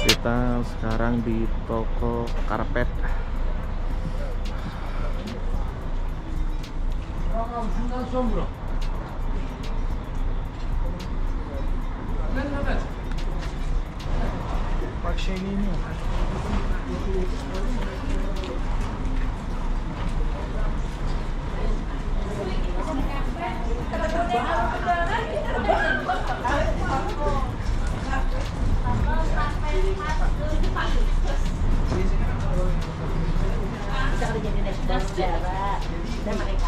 Kita sekarang di toko karpet. Bak şeyliğini yok. Kita udah jadi nasional sejarah dan mereka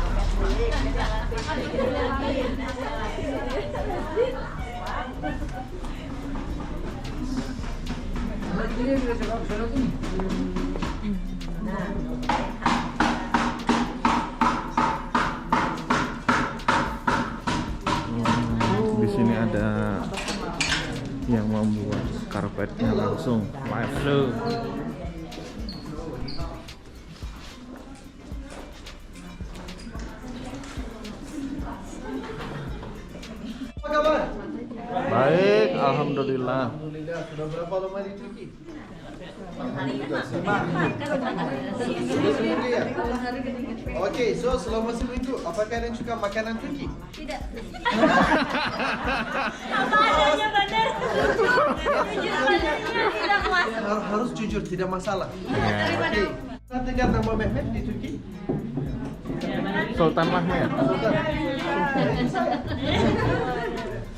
Di sini ada yang membuat karpetnya langsung live loh. Apa kabar? Baik, alhamdulillah. Alhamdulillah. Sudah berapa lama di Turki? Seminggu ya? Oke, so selama seminggu apakah ada yang suka makanan Turki? tidak. Apa adanya benar? Tidak puas. Harus jujur, tidak masalah. Ya. Oke. Pernah dengar nama Mehmet di Turki? Sultan Mahmud. Sultan.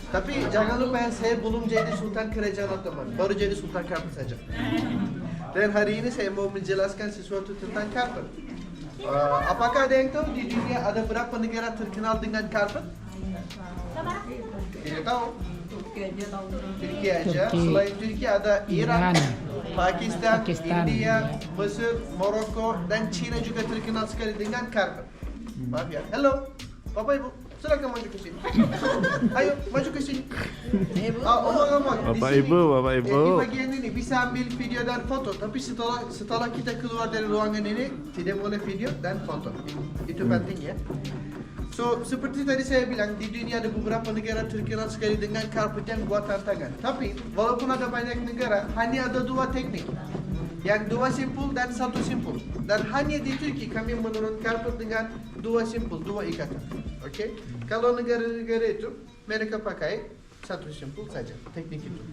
Tapi jangan lupa saya belum jadi Sultan Kerajaan Ottoman, baru jadi Sultan Karpet saja. Dan hari ini saya mau menjelaskan sesuatu tentang karpet. Apakah ada yang tahu di dunia ada berapa negara terkenal dengan karpet? Tidak tahu. Turki aja. Selain Turki ada Iran, Pakistan, India, Mesir, Maroko, dan Cina juga terkenal sekali dengan karpet. Maaf ya. Halo, Bapak Ibu. Silakan maju ke sini. Ayo, maju ke sini. Omong-omong. Bapak di sini, Ibu, di bagian ini bisa ambil video dan foto, tapi setelah kita keluar dari ruangan ini tidak boleh video dan foto. Itu penting ya. So, seperti tadi saya bilang, di dunia ada beberapa negara terkenal sekali dengan karpet yang buatan tangan. Tapi, walaupun ada banyak negara, hanya ada dua teknik. Yang dua simpul dan satu simpul. Dan hanya di Turki kami menurun karpet dengan dua simpul, dua ikatan. Oke? Kalau negara-negara itu, mereka pakai satu simpul saja, teknik itu.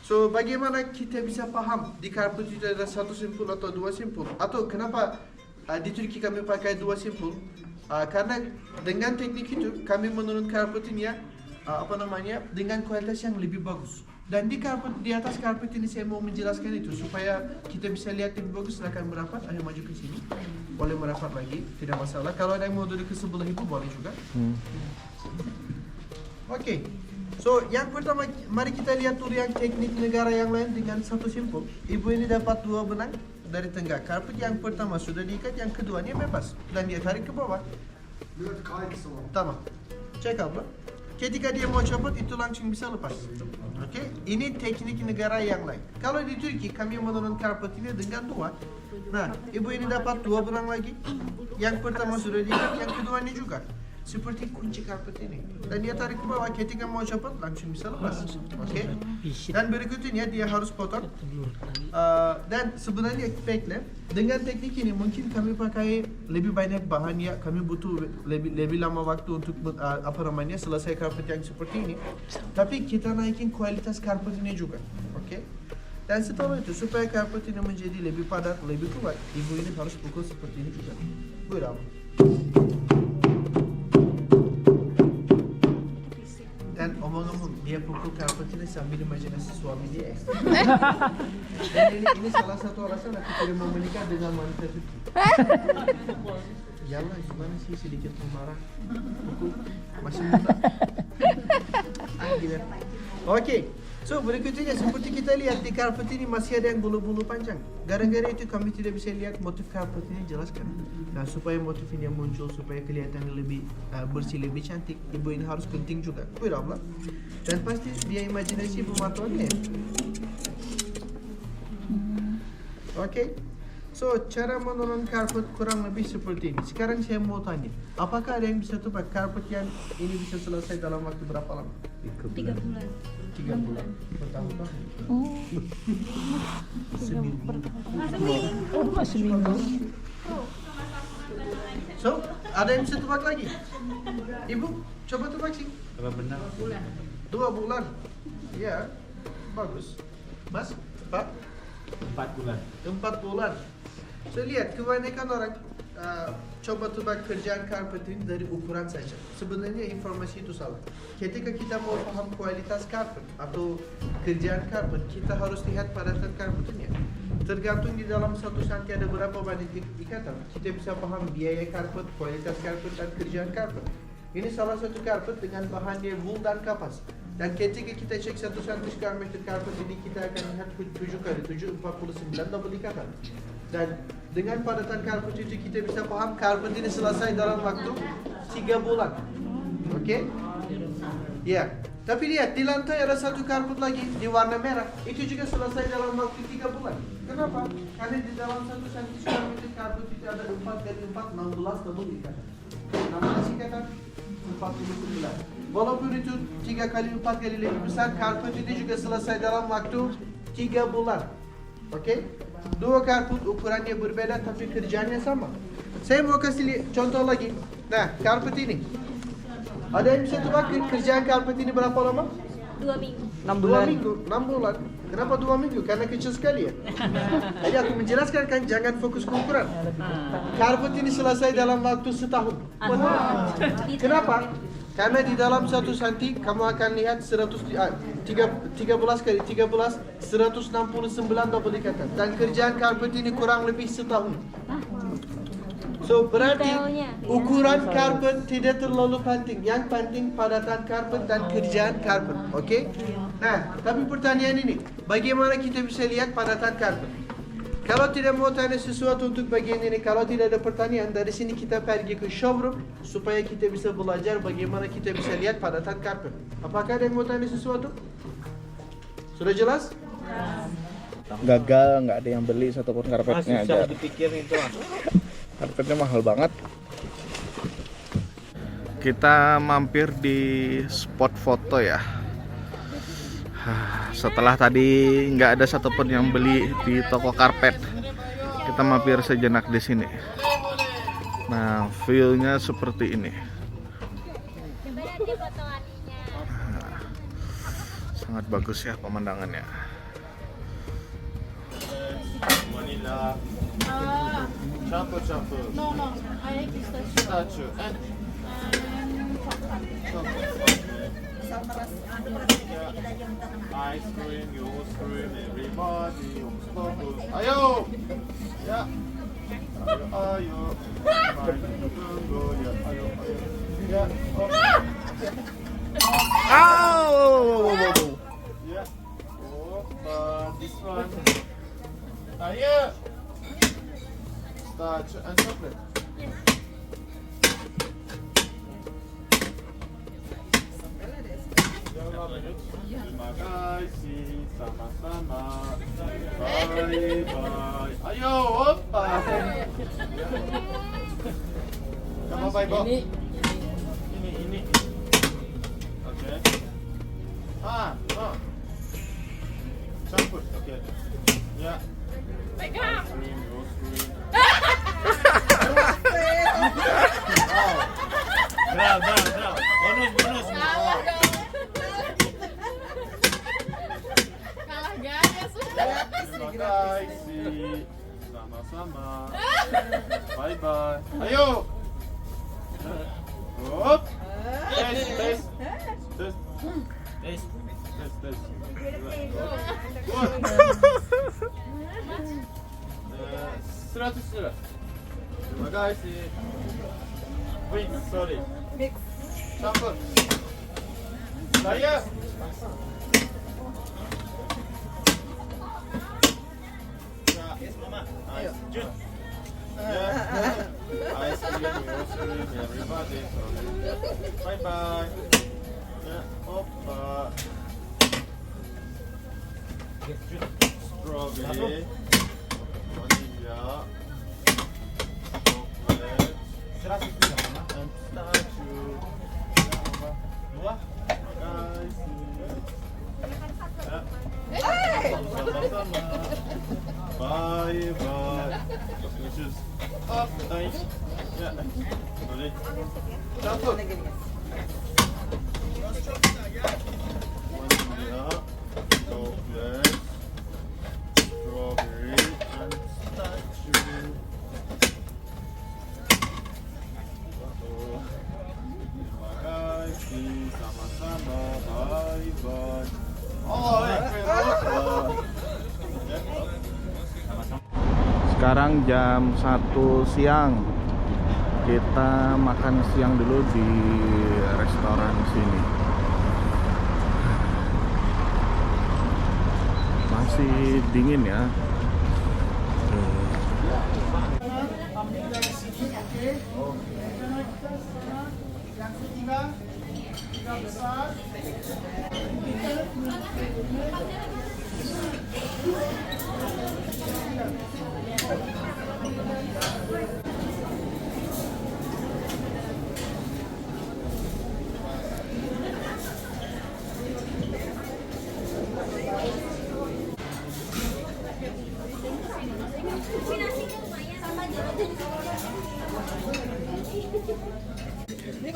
So, bagaimana kita bisa paham di karpet itu ada satu simpul atau dua simpul? Atau kenapa di Turki kami pakai dua simpul? Karena dengan teknik itu kami menurun karpet ini ya, dengan kualitas yang lebih bagus. Dan di atas karpet ini saya mau menjelaskan itu supaya kita bisa lihat lebih bagus. Silakan merapat, ayo maju ke sini. Boleh merapat lagi, tidak masalah. Kalau ada yang mau duduk ke sebelah ibu boleh juga. Oke. So, yang pertama mari kita lihat dulu yang teknik negara yang lain dengan satu simpul. Ibu ini dapat dua benang dari tengah. Karpet yang pertama sudah diikat, yang kedua ini bebas dan dia tarik ke bawah. Tamam. Cek apa? Ketika dia mau copot itu langsung bisa lepas. Oke, ini teknik negara yang lain. Kalau di Turki kami menurun karpet ini dengan dua. Nah, ibu ini dapat dua benang lagi. Yang pertama sudah diikat, yang kedua ini juga. Seperti kunci karpet ini. Dan dia tarik ke bawah, ketika mau copot langsung bisa lepas. Oke. Dan berikutnya dia harus potong. Dan sebenarnya baiklah, dengan teknik ini mungkin kami pakai lebih banyak bahan ya. Kami butuh lebih lama waktu untuk selesai karpet yang seperti ini. Tapi kita naikin kualitas karpet ini juga. Oke. Dan setelah itu supaya karpet ini menjadi lebih padat, lebih kuat, ibu ini harus pukul seperti ini juga. Beramu. Dan omong-omong dia pukul karpet ini sambil imajinasi suami dia. Dan ini salah satu alasan aku tidak mau menikah dengan wanita Turki. Yalah, gimana sih sedikit marah. Pukul masih muda. Oke. So berikutnya seperti kita lihat di karpet ini masih ada yang bulu-bulu panjang. Gara-gara itu kami tidak bisa lihat motif karpet ini jelaskan. Nah supaya motif ini muncul, supaya kelihatan lebih bersih, lebih cantik, ibu ini harus penting juga. Berapalah. Dan pasti dia imajinasi pematuannya. Oke. So cara menurun karpet kurang lebih seperti ini. Sekarang saya mau tanya, apakah ada yang bisa tebak karpet yang ini bisa selesai dalam waktu berapa lama? 3 bulan. 3 bulan bertahun-tahun. Seminggu. So, ada yang bisa tebak lagi? Ibu, coba tebak sih. Berapa benar? 2 bulan. Ya, bagus. Mas, Pak? 4 bulan. 4 bulan. So, lihat, kebanyakan orang coba tebak kerjaan karpet ini dari ukuran saja. Sebenarnya informasi itu salah. Ketika kita mau paham kualitas karpet atau kerjaan karpet, kita harus lihat padatan karpetnya. Tergantung di dalam satu santi ada berapa banyak ikatan. Kita bisa paham biaya karpet, kualitas karpet, dan kerjaan karpet. Ini salah satu karpet dengan bahannya wool dan kapas. Dan ketika kita cek 1 cm² karpet ini, kita akan lihat 7 kali 7, 49 double ikatan. Dan dengan padatan karpet itu kita bisa paham karpet ini selesai dalam waktu 3 bulan. Oke? Ya. Tapi lihat, di lantai ada satu karpet lagi di warna merah. Itu juga selesai dalam waktu 3 bulan. Kenapa? Karena di dalam 1 cm² karpet itu ada 4 kali 4, 16 double ikatan. 16 ikatan, 49. Walaupun itu 3 kali 4 kali lebih besar, karpet itu juga selesai dalam waktu 3 bulan. Oke? 2 karpet ukurannya berbeda tapi kerjanya sama. Saya mau kasih contoh lagi. Nah, karpet ini. Ada yang bisa tebak kerjaan karpet ini berapa lama? 2 minggu. 2 minggu, 6 bulan. Kenapa 2 minggu? Karena kecil sekali ya. Jadi aku menjelaskan kan, jangan fokus ke ukuran. Karpet ini selesai dalam waktu setahun. Kenapa? Karena di dalam 1 santi kamu akan lihat 13 kali 13, 169 double ikatan. Dan kerjaan karpet ini kurang lebih setahun. So berarti ukuran karpet tidak terlalu penting. Yang penting padatan karpet dan kerjaan karpet. Oke? Nah, tapi pertanyaan ini, bagaimana kita bisa lihat padatan karpet? Kalau tidak mau tanya sesuatu untuk bagian ini, kalau tidak ada pertanyaan, dari sini kita pergi ke showroom supaya kita bisa belajar bagaimana kita bisa lihat padatan karpet. Apakah ada yang mau tanya sesuatu? Sudah jelas? Gagal, nggak ada yang beli satupun karpetnya aja. Dipikir itu ah. Karpetnya mahal banget. Kita mampir di spot foto ya. Setelah tadi nggak ada satupun yang beli di toko karpet, kita mampir sejenak di sini. Nah, view-nya seperti ini. Sangat bagus ya pemandangannya. Vanilla. Shampoo. No, I like pistachio. Statue. Ice cream, your cream, everybody stop. Ayo! Ya. Ayo. Tunggu ya. Ayo. Ya. Oh! Ya. Oh, this one. Ayo. Statue and chocolate. Terima kasih, sama-sama. Bye bye. Ayo, opa. Kamu bye Bo. Ini. Oke. Oh. Campur. Oke. Ya. Pegang. Bravo. Bonus. Kalah gaya sudah. Terima kasih. Sama-sama. Bye bye. Ayo. Hop. Tes. Good. 100. Terima kasih. Wait, sorry. Campur. Saya. Yes, Mama. Ayo. Jun. Ice cream, everybody. Bye bye. Ya, opa. Strawberry. Vanilla. Chocolate. And statue. Dua. Terima kasih. sama-sama. Bye bye. Shoes. Up, nice. Ya, boleh. Cabut. Vanilla, chocolate, strawberry, and statue. Terima kasih, sama-sama. Bye bye. Oh, Sekarang jam 1 siang. Kita makan siang dulu di restoran sini. Masih dingin ya.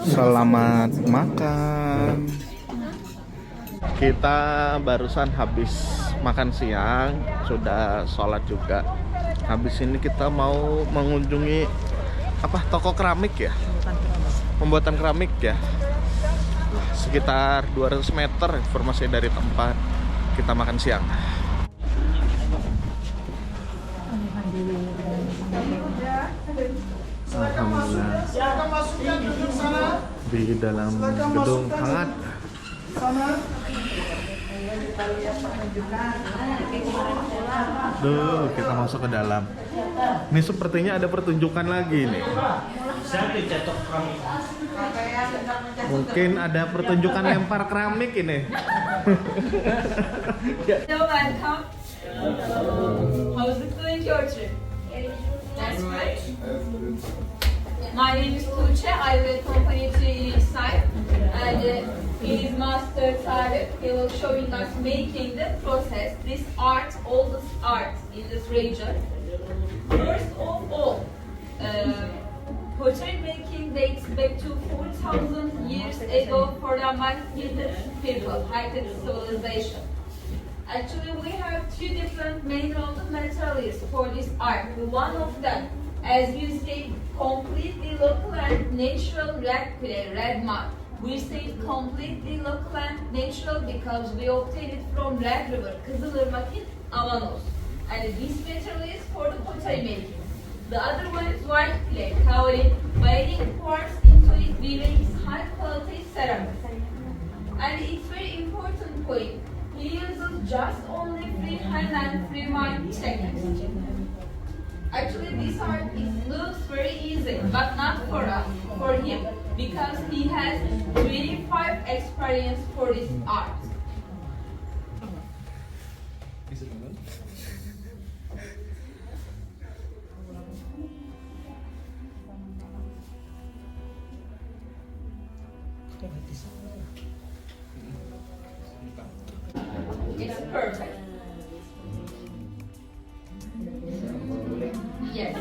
Selamat makan. Kita barusan habis makan siang, sudah sholat juga. Habis ini kita mau mengunjungi apa, toko keramik ya? Pembuatan keramik ya. Sekitar 200 meter informasi dari tempat kita makan siang. Alhamdulillah, di dalam gedung hangat. Duh, kita masuk ke dalam. Ini sepertinya ada pertunjukan lagi nih. Mungkin ada pertunjukan lempar keramik ini. Hello, welcome. How's it going, your trip? That's great. My name is Tuğçe. I will accompany to each side, and he is Master Tarık. He will showing us making the process. This art, oldest art in this region. First of all, pottery making dates back to 4,000 years ago for the Hittite people, Hittite civilization. Actually, we have two different main raw materials for this art. One of them, as you say, completely local and natural red clay, red mud. We say completely local and natural because we obtain it from Red River, Kızılırmak in Avanos. And this material is for the pottery making. The other one is white clay, covered by adding quartz into it, we make high quality ceramic. And it's very important point. He uses just only freehand and free mind techniques. Actually, this art looks very easy, but not for us, for him, because he has 25 experience for this art. It's perfect. Yes.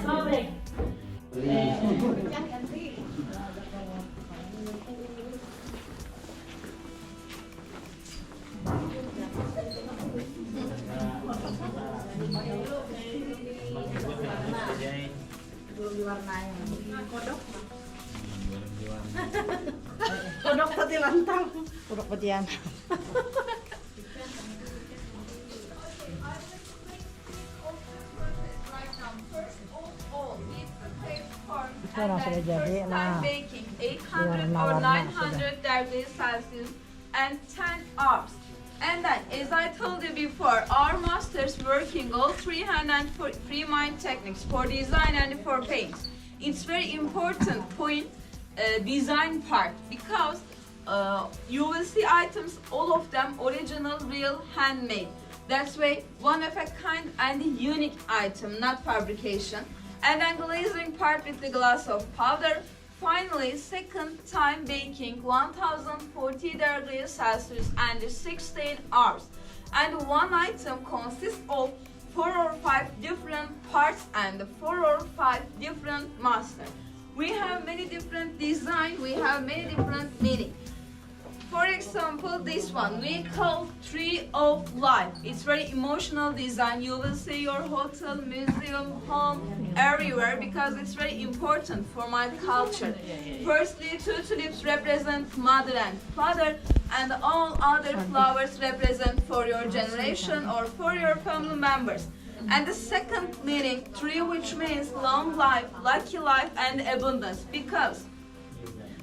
Kodok tadi lantang. Kodok petian. Sudah jadi. Nah, baking 800 or 900 degrees Celsius and 10 hours. And then, as I told you before, our masters working all freehand and free mind techniques for design and for paint. It's very important point, design part, because you will see items, all of them original, real, handmade. That's why one of a kind and unique item, not fabrication. And then glazing part with the glass of powder. Finally, second time baking 1040 degrees Celsius and 16 hours. And one item consists of 4 or 5 different parts and 4 or 5 different masters. We have many different design, we have many different meaning. For example, this one we call Tree of Life. It's very emotional design. You will see your hotel, museum, home, everywhere because it's very important for my culture. Firstly, 2 tulips represent mother and father, and all other flowers represent for your generation or for your family members. And the second meaning, tree, which means long life, lucky life, and abundance, because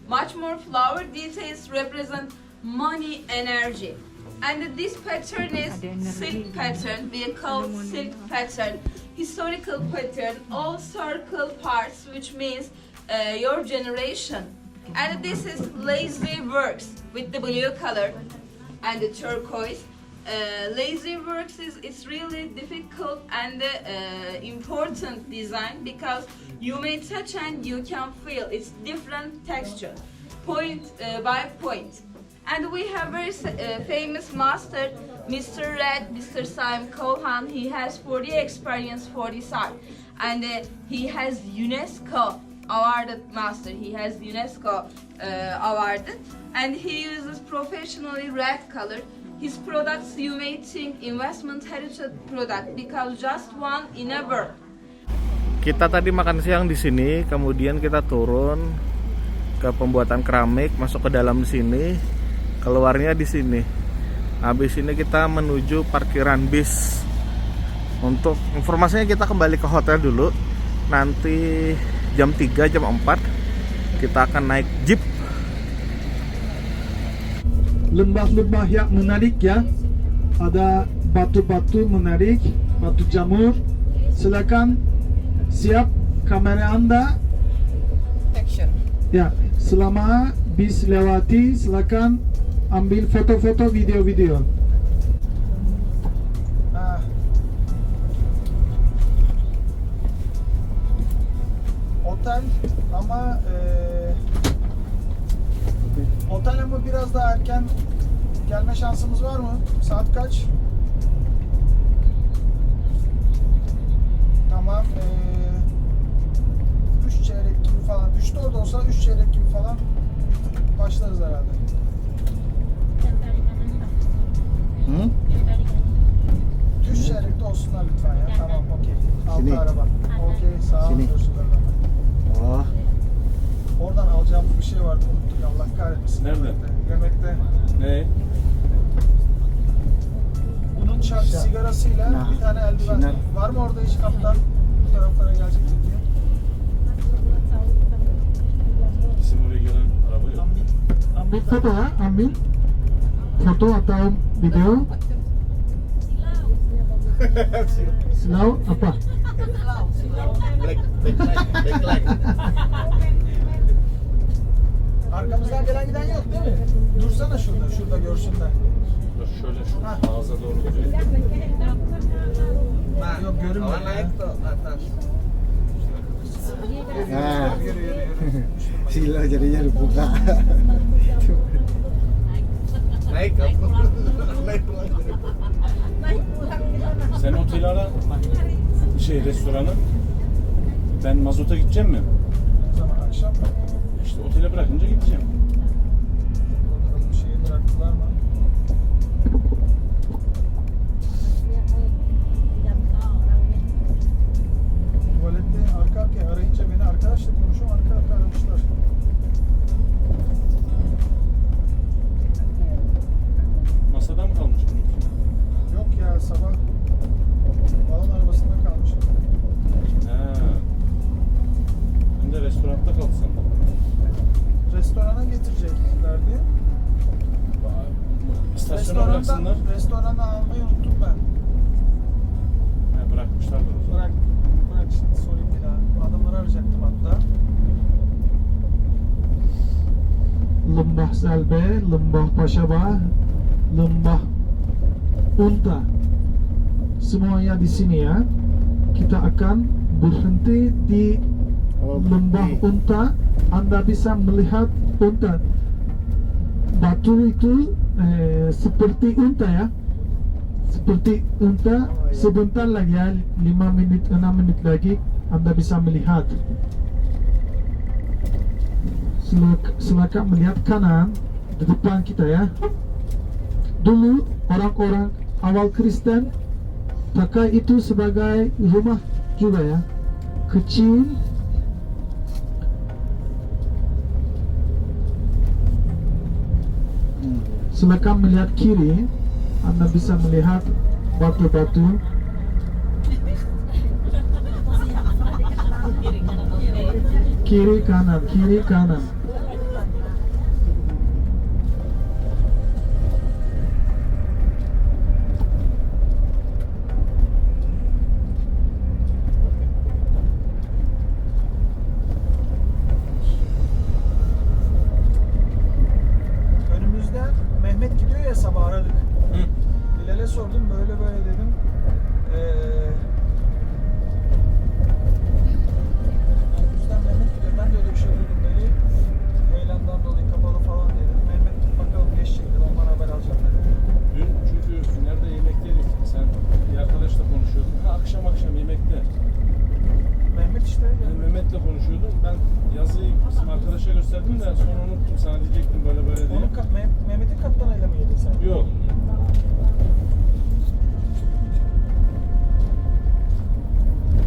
much more flower details represent money, energy. And this pattern is silk pattern. We call silk pattern, historical pattern, all circle parts, which means your generation. And this is lazy works with the blue color and the turquoise. Lazy works it's really difficult and important design because you may touch and you can feel it's different texture, point by point. And we have very famous master, Mr. Red, Mr. Simon Cohan. He has 40 experience, 40 side, and he has UNESCO awarded master. He has UNESCO awarded, and he uses professionally red color. His products you may think investment heritage product because just one in a world. Kita tadi makan siang di sini, kemudian kita turun ke pembuatan keramik, masuk ke dalam sini, keluarnya di sini. Habis ini kita menuju parkiran bis. Untuk informasinya kita kembali ke hotel dulu. Nanti jam 3, jam 4 kita akan naik jeep. Lembah-lembah yang menarik ya. Ada batu-batu menarik, batu jamur. Silakan siap kamera Anda. Action. Ya, selama bis lewati silakan ambil foto-foto, video-video. Otel ama biraz daha erken gelme şansımız var mı? Saat kaç? Tamam. 3 çeyrek gibi falan. 3'te orada olsa 3 çeyrek gibi falan başlarız herhalde. Hı? 3 çeyrekte olsunlar lütfen ya. Tamam, okey. Sini. Altı araba. Okey, sağ olun. Sini. Oh. Oradan alacağımız bir şey vardı, unuttuk, Allah kahretsin. Nerede? Yemekte. Ne? Bunun sigarasıyla Nah. bir tane eldiven. Sinan. Var mı orada hiç kaptan? Bu taraflara gelecek diye. Bizim oraya gelen araba yok. Ambil foto ya, ambil foto atau video. Slow apa? Arkamızdan gelen giden yok değil mi? Dursana şurada görsünler. Dur şöyle şu ağza doğru gidiyor. Yok görünmüyor. Nah, Yürü. sila jadinya dibuka. Naik Sen oteli ara, restoranı. Ben mazota gideceğim mi? O zaman akşam İşte otele bırakınca gideceğim. bakalım şeyi bıraktılar mı? Tuvalette arka arkaya arayınca beni arkadaşla konuşuyorum, arka arka aramışlar. Masada mı kalmış bunun? Yok ya, sabah balon arabasında kalmışım. He. Ben de restoranda kalsam. Restorana getireceklerdi. İstasyona bıraksınlar. Restorana almayı unuttum ben. He, bırakmışlardır o zaman. Bırak şimdi sorayım bir daha. Adamları arayacaktım hatta. Lembah Salbe, Lembah Pashabah, Lembah Unta. Semuanya di sini ya. Kita akan berhenti di Lembah Unta. Anda bisa melihat unta. Batu itu seperti unta ya. seperti unta, sebentar lagi ya, 5 menit, 6 menit lagi Anda bisa melihat. Silakan melihat kanan di depan kita ya. Dulu orang-orang awal Kristen pakai itu sebagai rumah juga ya, kecil. Silakan melihat kiri, Anda bisa melihat batu-batu. Kiri kanan, kiri kanan. Önümüzden Mehmet gidiyor ya, sabah aradık. Hı. Bilal'e sordum, böyle böyle dedim. Önümüzden Mehmet gidiyor. Ben de öyle bir şey duydum dedi. Heyelandan dolayı kapalı falan dedi. Mehmet bakalım geçecektir, ondan haber alacağım dedi. Dün çünkü nerede yemekteydik? Sen bir arkadaşla konuşuyordun. Ha, akşam yemekte. Mehmet işte. Ben Mehmet'le konuşuyordum. Ben yazıyı bizim arkadaşa gösterdim de sonra unuttum. Sana diyecektim böyle böyle diye. Onun Mehmet'in kaptanıyla mı yedin sen? Yok.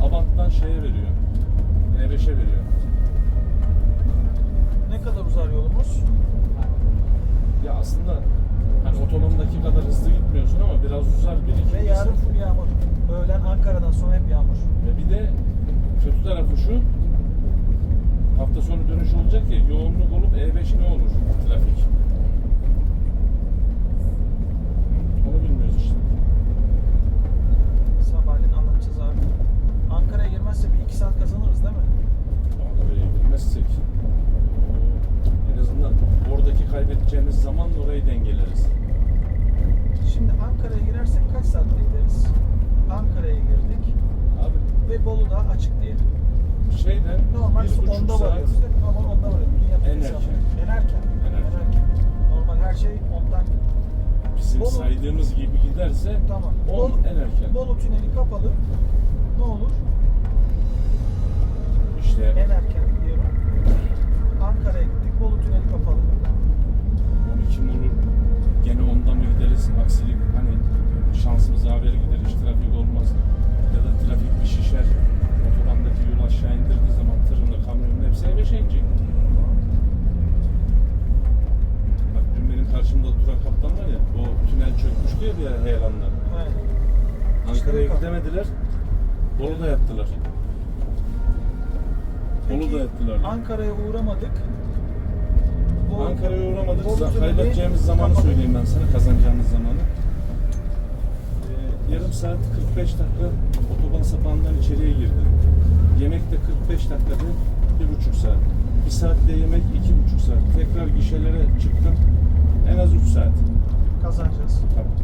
Abant'tan şeye veriyor. E5'e veriyor. Ne kadar uzar yolumuz? Ya aslında hani otobandaki kadar hızlı gitmiyorsun ama biraz uzar bir iki. Ve yarın full yağmur. Öğlen Ankara'dan sonra hep yağmur. Ve bir de kötü tarafı şu. Hafta sonu dönüş olacak ya, yoğunluk olup E5 ne olur? Trafik. Onu bilmiyoruz işte. Sabahleyin anlatacağız abi. Ankara'ya girmezse bir 2 saat kazanırız değil mi? Ankara'ya girmezsek en azından oradaki kaybedeceğimiz zamanla orayı dengeleriz. Şimdi Ankara'ya girersek kaç saatte gideriz? Ankara'ya girdik Abi ve Bolu'da açık diyelim. şeyden Normal 1,5 10'da saat varıyoruz değil mi? Normal 10'da varıyoruz. Dünya En hesabı. erken. En erken. En erken. Normal her şey 10'dan. bizim Bolu- saydığımız gibi giderse Tamam. 10 en erken. Bolu tüneli kapalı. Ne olur? İşte En erken diyorum. Ankara'ya gittik. Bolu tüneli kapalı. 12 mi olur? Gene 10'da mı gideriz? Aksilik hani şansımız yaver gider, hiç trafik olmaz. Ya da trafik bir şişer. Otobandaki yol aşağı indirdiği zaman tırını, kamyonun hepsi E5'e inecek. Bak dün benim karşımda duran kaptan var ya, o tünel çökmüştü ya bir ara heyelanlar. Evet. Ankara'ya İşte gidemediler, Bolu'da yattılar. Bolu'da yattılar. Ankara'ya uğramadık. Ankara'ya uğramadık. Bolu tüneli Kaybedeceğimiz zamanı kapalı. söyleyeyim ben sana, kazanacağımız zamanı. Yarım saat 45 dakika otoban sapağından içeriye girdim. Yemekte 45 dakikada 1,5 saat. 1 saatte yemek 2,5 saat. Tekrar gişelere çıktım. En az 3 saat. Kazanacağız. Tabii.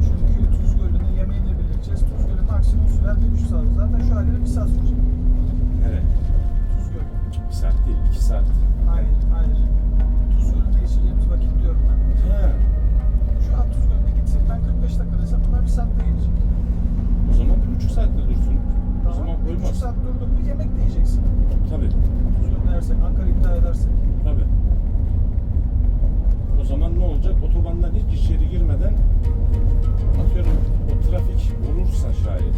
Çünkü Tuz Gölü'nün yemeğini de birleşeceğiz. Tuz Gölü maksimum sürer 1,5 saat. Zaten şu halde 1 saat sürecek. Nereye? Tuz Gölü. 1 saat değil, 2 saat. Hayır, hayır. Tuz Gölü'nde geçireceğimiz vakit diyorum ben. He. Şu an Tuz Gölü'ne gitsek ben 45 dakika desem bunlar 1 saatte gelecek. O zaman 1,5 saatte dursun. O zaman 1,5 koymaz. saat durdun mu yemek de yiyeceksin. Tabii. Tuz Gölü'ne ersek, Ankara'yı iptal edersek. Tabii. O zaman ne olacak? Otobandan hiç içeri girmeden atıyorum o trafik olursa şayet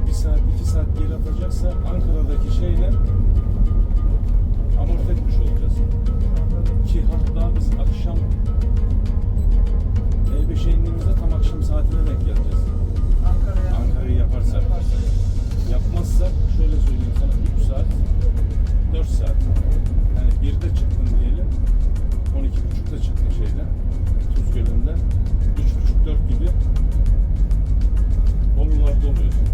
1 saat 2 saat geri atacaksa Ankara'daki şeyle amorti etmiş olacağız. Ki hatta biz akşam E5'e indiğimizde tam akşam saatine denk geleceğiz. Ankara'yı yaparsak. Yapmazsak şöyle söyleyeyim sana 3 saat 4 saat. Yani 1'de çıktın diyelim 12.30'da çıktın şeyden Tuz Gölü'nden 3.30-4 gibi Bolularda oluyorsun.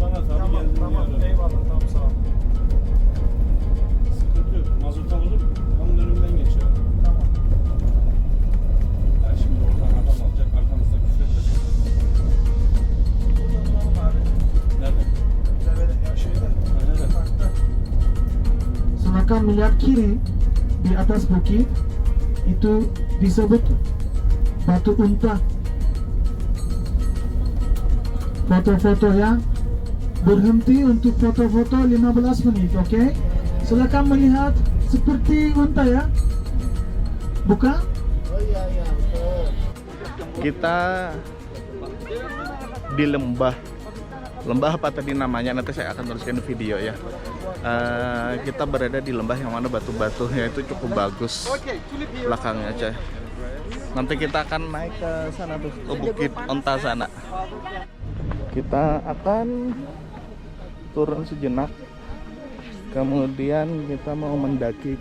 bana tabii Tamam geldim tamam diye. eyvallah tamam sağ ol. Sıkıntı yok. Mazota vurup onun önünden geçiyor. Tamam. Yani şimdi oradan adam alacak, arkamızda küfür edecek. Burada duralım abi. Nerede? Devede ya şeyde. Nerede? Parkta. Silakan melihat kiri di atas bukit itu disebut Batu Unta. Foto-foto ya. Berhenti untuk foto-foto 15 menit, oke? Silakan melihat seperti unta ya. Bukan? Kita di lembah apa tadi namanya, nanti saya akan tuliskan di video ya. Kita berada di lembah yang mana batu-batunya itu cukup bagus belakangnya aja. Nanti kita akan naik ke sana tuh, ke Bukit Onta sana. Kita akan turun sejenak, kemudian kita mau mendaki